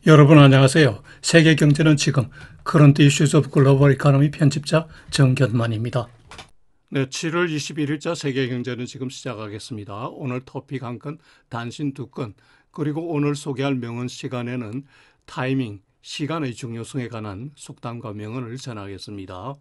여러분 안녕하세요. 세계 경제는 지금 커런트 이슈즈 오브 글로벌 이코노미 편집자 정견만입니다. 네, 7월 21일자 세계 경제는 지금 시작하겠습니다. 오늘 토픽 한 건, 단신 두 건, 그리고 오늘 소개할 명언 시간에는 타이밍, 시간의 중요성에 관한 속담과 명언을 전하겠습니다.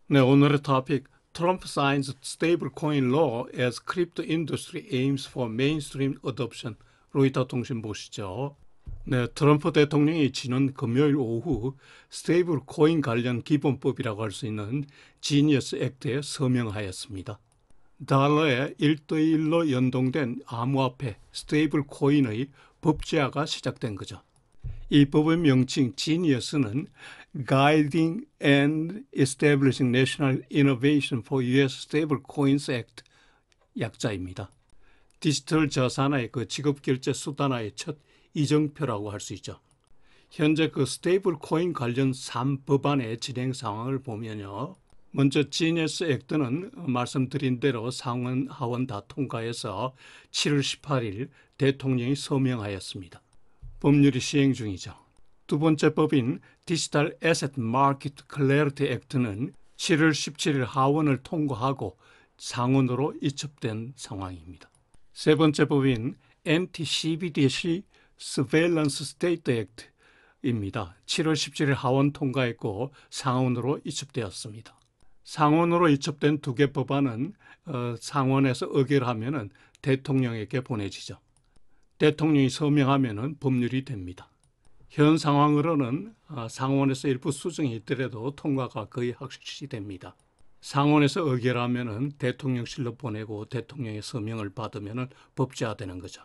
네, 오늘의 토픽, Trump signs stable coin law as crypto industry aims for mainstream adoption. 로이터 통신 보시죠. 네, 트럼프 대통령이 지난 금요일 오후 스테이블 코인 관련 기본법이라고 할 수 있는 지니어스 액트에 서명하였습니다. 달러에 1대1로 연동된 암호화폐 스테이블 코인의 법제화가 시작된 거죠. 이 법의 명칭 지니어스는 Guiding and Establishing National Innovation for U.S. Stable Coins Act 약자입니다. 디지털 자산의 지급 결제 수단화의 첫 이정표라고 할 수 있죠. 현재 스테이블 코인 관련 3법안의 진행 상황을 보면요. 먼저 지니어스 액트는 말씀드린 대로 상원 하원 다 통과해서 7월 18일 대통령이 서명하였습니다. 법률이 시행 중이죠. 두 번째 법인 디지털 에셋 마켓 클래리티 액트는 7월 17일 하원을 통과하고 상원으로 이첩된 상황입니다. 세 번째 법인 anti-CBDC Surveillance State Act입니다. 7월 17일 하원 통과했고 상원으로 이첩되었습니다. 상원으로 이첩된 두 개 법안은 상원에서 의결하면 대통령에게 보내지죠. 대통령이 서명하면 법률이 됩니다. 현 상황으로는 상원에서 일부 수정이 있더라도 통과가 거의 확실시됩니다. 상원에서 의결하면 대통령실로 보내고 대통령의 서명을 받으면 법제화되는 거죠.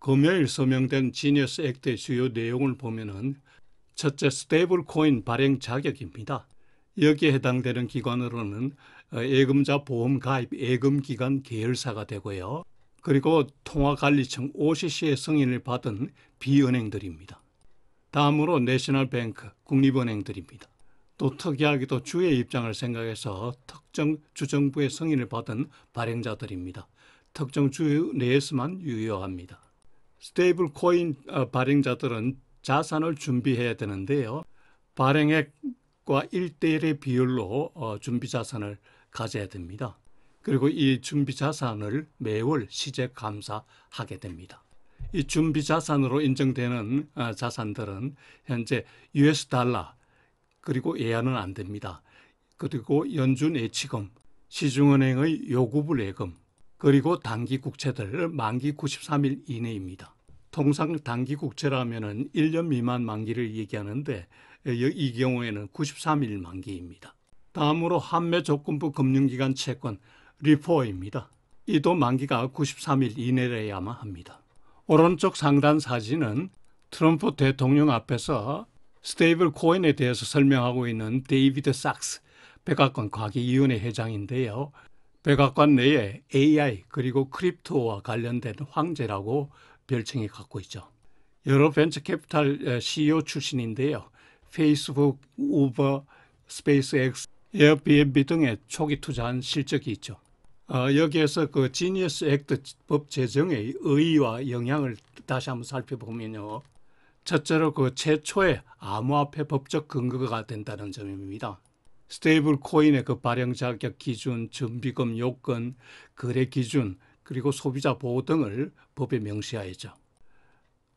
금요일 서명된 지니어스 액트의 주요 내용을 보면은 첫째, 스테이블 코인 발행 자격입니다. 여기에 해당되는 기관으로는 예금자 보험 가입 예금기관 계열사가 되고요. 그리고 통화관리청 OCC의 승인을 받은 비은행들입니다. 다음으로 내셔널뱅크, 국립은행들입니다. 또 특이하게도 주의 입장을 생각해서 특정 주정부의 승인을 받은 발행자들입니다. 특정 주 내에서만 유효합니다. 스테이블 코인 발행자들은 자산을 준비해야 되는데요. 발행액과 1대1의 비율로 준비 자산을 가져야 됩니다. 그리고 이 준비 자산을 매월 시제 감사하게 됩니다. 이 준비 자산으로 인정되는 자산들은 현재 US 달러, 그리고 예안은 안 됩니다. 그리고 연준 예치금, 시중은행의 요구불 예금, 그리고 단기 국채들 만기 93일 이내입니다. 통상 단기 국채라면 1년 미만 만기를 얘기하는데 이 경우에는 93일 만기입니다. 다음으로 한매 조건부 금융기관 채권 리포입니다. 이도 만기가 93일 이내여야만 합니다. 오른쪽 상단 사진은 트럼프 대통령 앞에서 스테이블 코인에 대해서 설명하고 있는 데이비드 sak스 백악관 과기위원회 회장인데요. 백악관 내에 AI 그리고 크립토와 관련된 황제라고 별칭이 갖고 있죠. 여러 벤처 캐피탈 CEO 출신인데요. 페이스북, 우버, 스페이스X, 에어비앤비 등에 초기 투자한 실적이 있죠. 여기에서 지니어스 액트 법 제정의 의의와 영향을 다시 한번 살펴보면요. 첫째로 최초의 암호화폐 법적 근거가 된다는 점입니다. 스테이블 코인의 발행 자격 기준, 준비금 요건, 거래 기준, 그리고 소비자 보호 등을 법에 명시하였죠.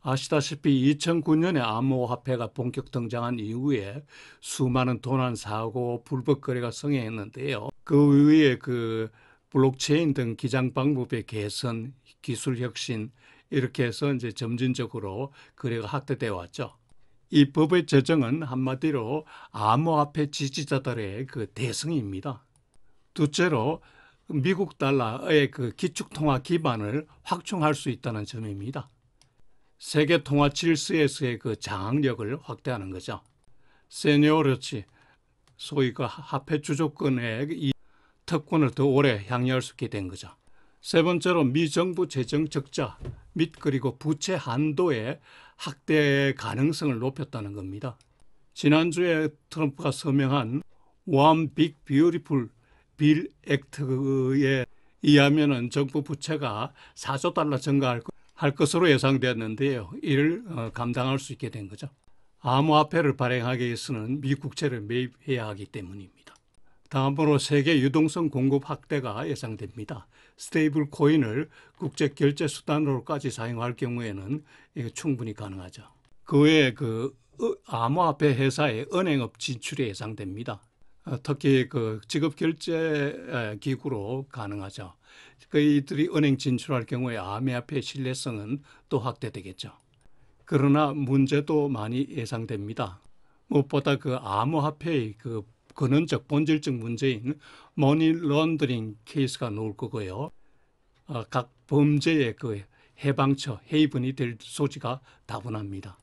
아시다시피 2009년에 암호화폐가 본격 등장한 이후에 수많은 도난 사고, 불법 거래가 성행했는데요. 그 위에 블록체인 등 기장 방법의 개선, 기술 혁신 이렇게 해서 이제 점진적으로 거래가 확대되어 왔죠. 이 법의 제정은 한마디로 암호화폐 지지자들의 대성입니다. 둘째로 미국 달러의 기축통화 기반을 확충할 수 있다는 점입니다. 세계 통화 질서에서의 장악력을 확대하는 거죠. 세니어리티, 소위 화폐 주조권의 이 특권을 더 오래 향유할 수 있게 된 거죠. 세 번째로 미정부 재정 적자 및 그리고 부채 한도의 확대 가능성을 높였다는 겁니다. 지난주에 트럼프가 서명한 One Big Beautiful Bill Act에 의하면 정부 부채가 4조 달러 증가할 것으로 예상되었는데요. 이를 감당할 수 있게 된 거죠. 암호화폐를 발행하기 위해서는 미국채를 매입해야 하기 때문입니다. 다음으로 세계 유동성 공급 확대가 예상됩니다. 스테이블 코인을 국제 결제 수단으로까지 사용할 경우에는 이거 충분히 가능하죠. 그 외에 암호화폐 회사의 은행업 진출이 예상됩니다. 특히 지급 결제 기구로 가능하죠. 이들이 은행 진출할 경우에 암호화폐 신뢰성은 또 확대되겠죠. 그러나 문제도 많이 예상됩니다. 무엇보다 암호화폐의 근원적 본질적 문제인 머니 런더링 케이스가 나올 거고요. 각 범죄의 해방처, 헤이븐이 될 소지가 다분합니다.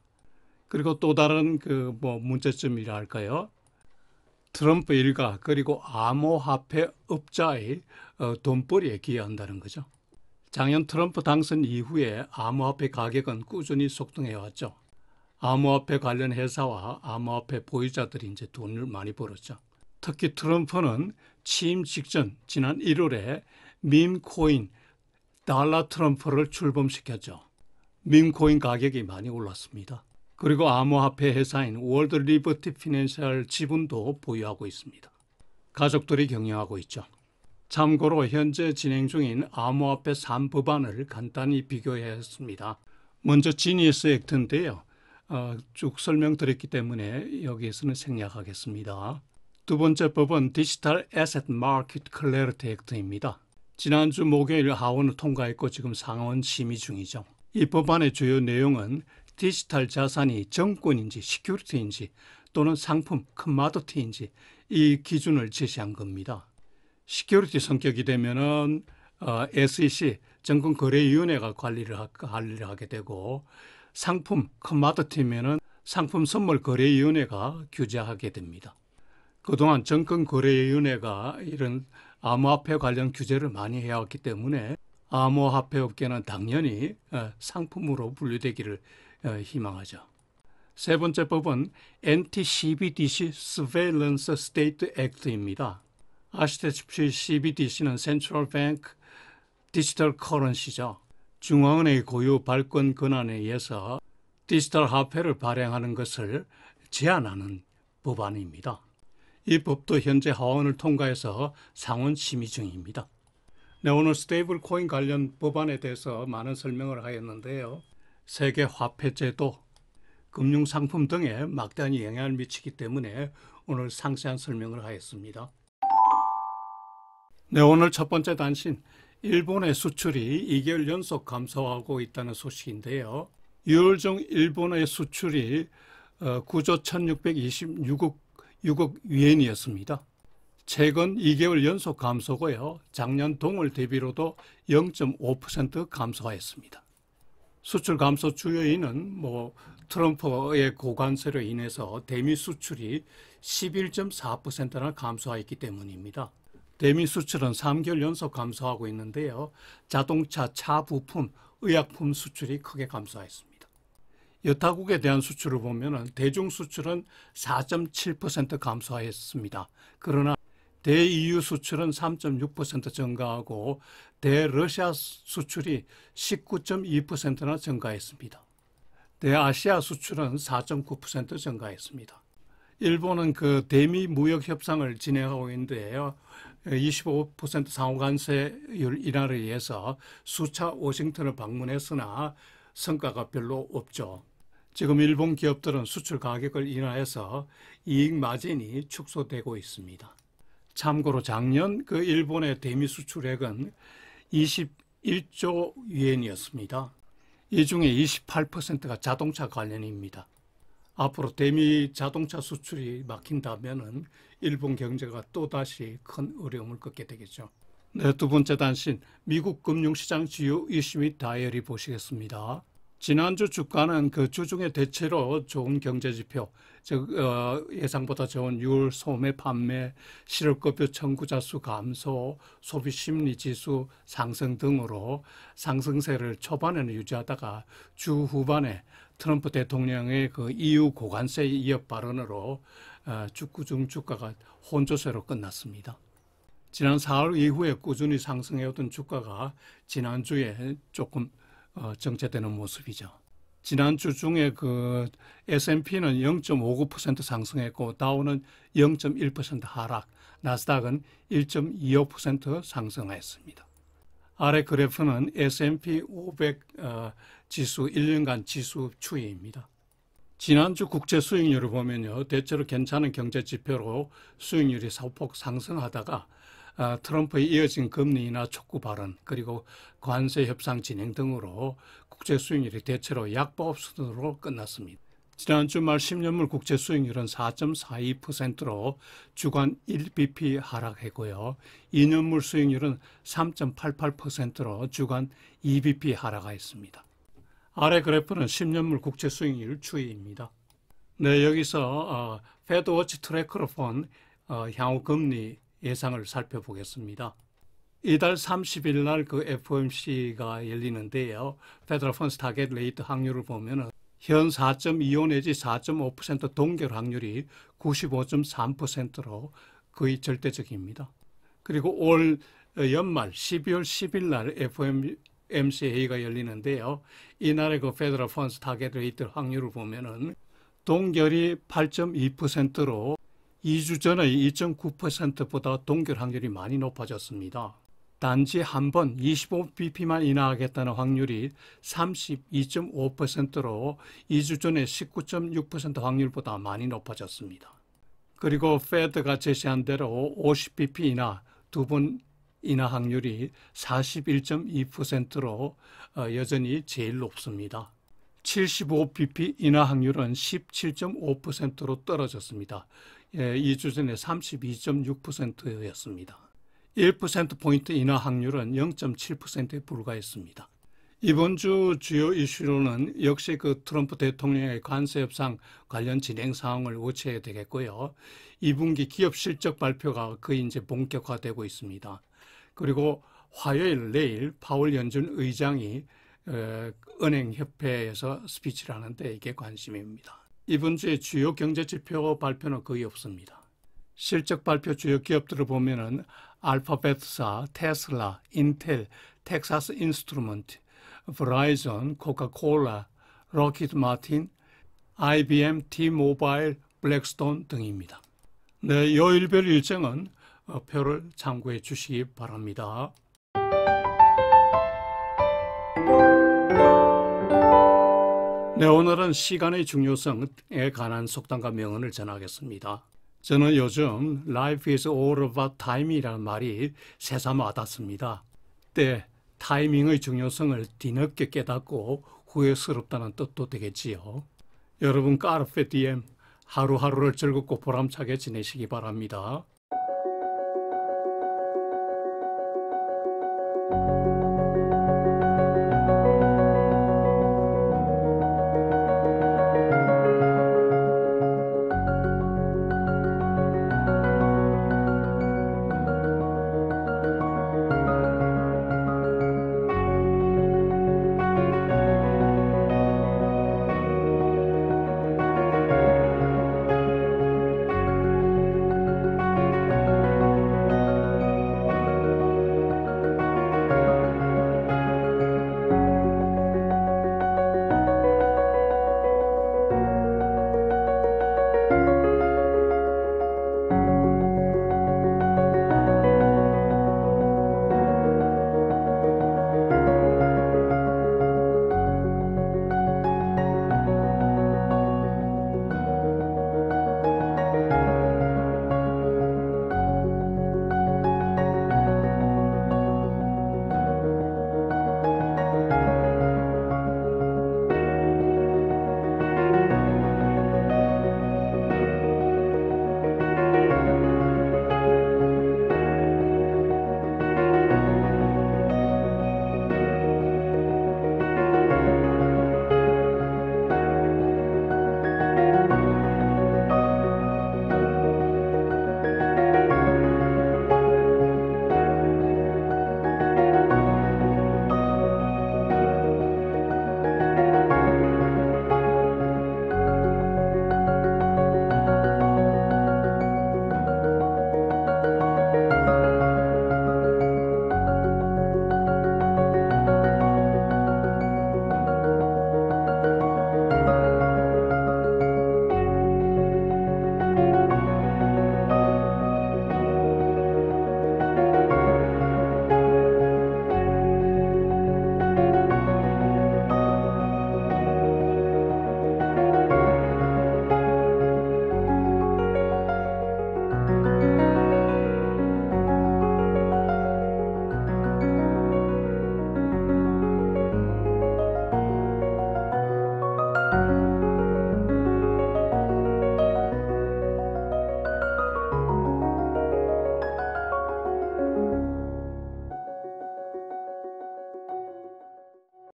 그리고 또 다른 문제점이라 할까요? 트럼프 일가 그리고 암호화폐 업자의 돈벌이에 기여한다는 거죠. 작년 트럼프 당선 이후에 암호화폐 가격은 꾸준히 속등해 왔죠. 암호화폐 관련 회사와 암호화폐 보유자들이 이제 돈을 많이 벌었죠. 특히 트럼프는 취임 직전 지난 1월에 밈코인 달러 트럼프를 출범시켰죠. 밈코인 가격이 많이 올랐습니다. 그리고 암호화폐 회사인 월드 리버티 피낸셜 지분도 보유하고 있습니다. 가족들이 경영하고 있죠. 참고로 현재 진행 중인 암호화폐 3법안을 간단히 비교했습니다. 먼저 지니어스 액트인데요. 쭉 설명드렸기 때문에 여기에서는 생략하겠습니다. 두 번째 법은 디지털 애셋 마켓 클래리티 액트입니다. 지난주 목요일 하원을 통과했고 지금 상원 심의 중이죠. 이 법안의 주요 내용은 디지털 자산이 정권인지 시큐리티인지 또는 상품 커머디티인지 이 기준을 제시한 겁니다. 시큐리티 성격이 되면은 SEC 정권거래위원회가 관리를 하게 되고 상품 커머디티면은 상품 선물 거래위원회가 규제하게 됩니다. 그동안 정권거래위원회가 이런 암호화폐 관련 규제를 많이 해왔기 때문에 암호화폐 업계는 당연히 상품으로 분류되기를 희망하죠. 세 번째 법은 NT-CBDC Surveillance State Act입니다. 아시다시피 CBDC는 Central Bank Digital Currency죠. 중앙은행의 고유 발권 권한에 의해서 디지털 화폐를 발행하는 것을 제한하는 법안입니다. 이 법도 현재 하원을 통과해서 상원 심의 중입니다. 네, 오늘 스테이블 코인 관련 법안에 대해서 많은 설명을 하였는데요. 세계 화폐 제도, 금융 상품 등에 막대한 영향을 미치기 때문에 오늘 상세한 설명을 하였습니다. 네, 오늘 첫 번째 단신, 일본의 수출이 2개월 연속 감소하고 있다는 소식인데요. 6월 중 일본의 수출이 9조 1626억 위엔이었습니다. 최근 2개월 연속 감소고요. 작년 동월 대비로도 0.5% 감소하였습니다. 수출 감소 주요인은 트럼프의 고관세로 인해서 대미 수출이 11.4%나 감소하였기 때문입니다. 대미 수출은 3개월 연속 감소하고 있는데요. 자동차, 차 부품, 의약품 수출이 크게 감소했습니다. 여타국에 대한 수출을 보면 대중 수출은 4.7% 감소하였습니다. 그러나 대EU 수출은 3.6% 증가하고 대러시아 수출이 19.2%나 증가했습니다. 대아시아 수출은 4.9% 증가했습니다. 일본은 대미 무역 협상을 진행하고 있는데요. 25% 상호관세율 인하를 위해서 수차 워싱턴을 방문했으나 성과가 별로 없죠. 지금 일본 기업들은 수출 가격을 인하해서 이익 마진이 축소되고 있습니다. 참고로 작년 일본의 대미 수출액은 21조 위엔이었습니다. 이 중에 28%가 자동차 관련입니다. 앞으로 대미 자동차 수출이 막힌다면은 일본 경제가 또다시 큰 어려움을 겪게 되겠죠. 네, 두 번째 단신, 미국 금융시장 주요 이슈 및 다이어리 보시겠습니다. 지난주 주가는 주중에 대체로 좋은 경제지표, 즉 예상보다 좋은 6월 소매 판매, 실업급여 청구자 수 감소, 소비심리지수 상승 등으로 상승세를 초반에는 유지하다가 주 후반에 트럼프 대통령의 EU 고관세 이업 발언으로 주중 주가가 혼조세로 끝났습니다. 지난 4월 이후에 꾸준히 상승해오던 주가가 지난주에 조금 정체되는 모습이죠. 지난주 중에 그 S&P는 0.59% 상승했고 다우는 0.1% 하락, 나스닥은 1.25% 상승했습니다. 아래 그래프는 S&P 500 지수 1년간 지수 추이입니다. 지난주 국채 수익률을 보면요, 대체로 괜찮은 경제 지표로 수익률이 소폭 상승하다가 트럼프의 이어진 금리 인하 촉구 발언 그리고 관세 협상 진행 등으로 국채 수익률이 대체로 약보합 수준으로 끝났습니다. 지난주 말 10년물 국채 수익률은 4.42%로 주간 1bp 하락했고요. 2년물 수익률은 3.88%로 주간 2bp 하락했습니다. 아래 그래프는 10년물 국채 수익률 추이입니다. 네, 여기서 패드워치 트래커로 본 향후 금리 예상을 살펴보겠습니다. 이달 30일 날 그 FOMC가 열리는데요. 페더럴 펀드 타겟 레이트 확률을 보면 현 4.25 내지 4.5% 동결 확률이 95.3%로 거의 절대적입니다. 그리고 올 연말 12월 10일 날 FOMC가 열리는데요. 이날의 그 페더럴 펀드 타겟 레이트 확률을 보면은 동결이 8.2%로 2주 전의 2.9%보다 동결 확률이 많이 높아졌습니다. 단지 한 번 25bp만 인하하겠다는 확률이 32.5%로 2주 전에 19.6% 확률보다 많이 높아졌습니다. 그리고 페드가 제시한 대로 50bp 인하, 두 번 인하 확률이 41.2%로 여전히 제일 높습니다. 75bp 인하 확률은 17.5%로 떨어졌습니다. 2주 전에 32.6%였습니다. 1%포인트 인하 확률은 0.7%에 불과했습니다. 이번 주 주요 이슈로는 역시 그 트럼프 대통령의 관세 협상 관련 진행 상황을 워치해야 되겠고요. 2분기 기업 실적 발표가 거의 이제 본격화되고 있습니다. 그리고 화요일 내일 파월 연준 의장이 은행협회에서 스피치를 하는데 이게 관심입니다. 이번 주에 주요 경제 지표 발표는 거의 없습니다. 실적 발표 주요 기업들을 보면은 알파벳사, 테슬라, 인텔, 텍사스 인스트루먼트, 버라이전, 코카콜라, 록히드 마틴, IBM, T-모바일, 블랙스톤 등입니다. 네, 요일별 일정은 표를 참고해 주시기 바랍니다. 네, 오늘은 시간의 중요성에 관한 속담과 명언을 전하겠습니다. 저는 요즘 Life is all about time이라는 말이 새삼 와닿습니다. 때, 타이밍의 중요성을 뒤늦게 깨닫고 후회스럽다는 뜻도 되겠지요. 여러분 까르페 디엠, 하루하루를 즐겁고 보람차게 지내시기 바랍니다.